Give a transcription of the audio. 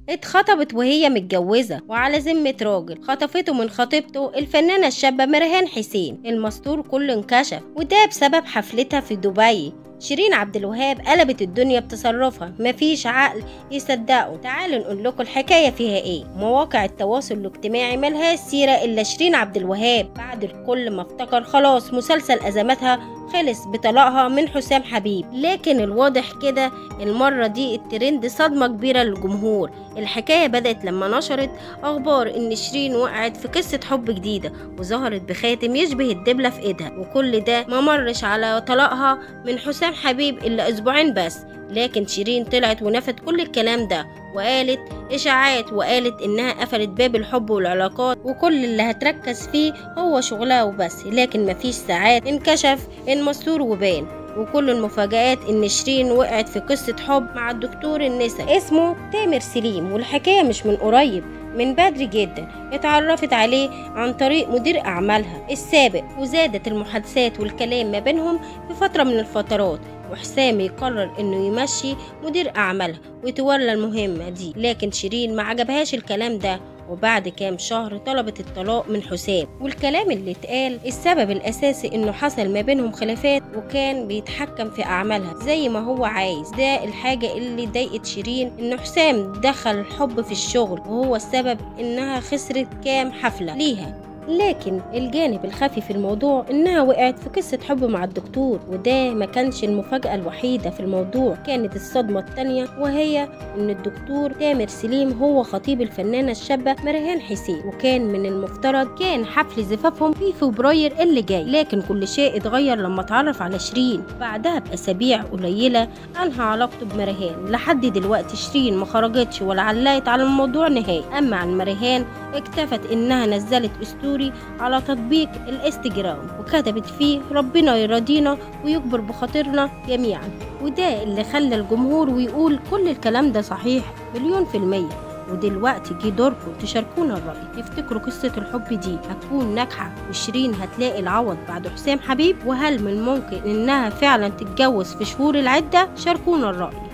اتخطبت وهي متجوزة وعلى ذمة راجل خطفته من خطيبته الفنانة الشابة مريهان حسين. المستور كله انكشف، وده بسبب حفلتها في دبي. شيرين عبد الوهاب قلبت الدنيا بتصرفها، مفيش عقل يصدقه. تعالوا نقول لكم الحكايه فيها ايه. مواقع التواصل الاجتماعي ملهاش سيره الا شيرين عبد الوهاب بعد الكل ما افتكر خلاص مسلسل ازماتها خلص بطلاقها من حسام حبيب. لكن الواضح كده المره دي الترند صدمه كبيره للجمهور. الحكايه بدات لما نشرت اخبار ان شيرين وقعت في قصه حب جديده وظهرت بخاتم يشبه الدبله في ايدها، وكل ده ما مرش على طلاقها من حسام حبيب إلا أسبوعين بس. لكن شيرين طلعت ونفت كل الكلام ده وقالت إشاعات، وقالت إنها قفلت باب الحب والعلاقات وكل اللي هتركز فيه هو شغلها وبس. لكن مفيش ساعات انكشف المستور وبان، وكل المفاجآت إن شيرين وقعت في قصة حب مع الدكتور النسائي اسمه تامر سليم. والحكاية مش من قريب، من بدري جدا اتعرفت عليه عن طريق مدير أعمالها السابق، وزادت المحادثات والكلام ما بينهم في فترة من الفترات، وحسام يقرر انه يمشي مدير أعمالها ويتولى المهمة دي. لكن شيرين ما عجبهاش الكلام ده، وبعد كام شهر طلبت الطلاق من حسام. والكلام اللي اتقال السبب الأساسي إنه حصل ما بينهم خلافات وكان بيتحكم في أعمالها زي ما هو عايز. ده الحاجة اللي ضايقت شيرين، إنه حسام دخل الحب في الشغل وهو السبب إنها خسرت كام حفلة ليها. لكن الجانب الخفي في الموضوع إنها وقعت في قصة حب مع الدكتور، وده ما كانش المفاجأة الوحيدة في الموضوع. كانت الصدمة التانية وهي إن الدكتور تامر سليم هو خطيب الفنانة الشابة مريهان حسين، وكان من المفترض كان حفل زفافهم في فبراير اللي جاي. لكن كل شيء اتغير لما اتعرف على شيرين. بعدها بأسابيع قليلة أنهى علاقته بمريهان. لحد دلوقتي شيرين ما خرجتش ولا علقت على الموضوع نهائي. أما عن مريهان اكتفت إنها نزلت أسطوري على تطبيق الانستجرام وكتبت فيه ربنا يرضينا ويكبر بخاطرنا جميعا، وده اللي خلى الجمهور ويقول كل الكلام ده صحيح 100%. ودلوقتي جه دوركم تشاركونا الرأي. تفتكروا قصة الحب دي هتكون ناجحة وشيرين هتلاقي العوض بعد حسام حبيب؟ وهل من ممكن انها فعلا تتجوز في شهور العدة؟ شاركونا الرأي.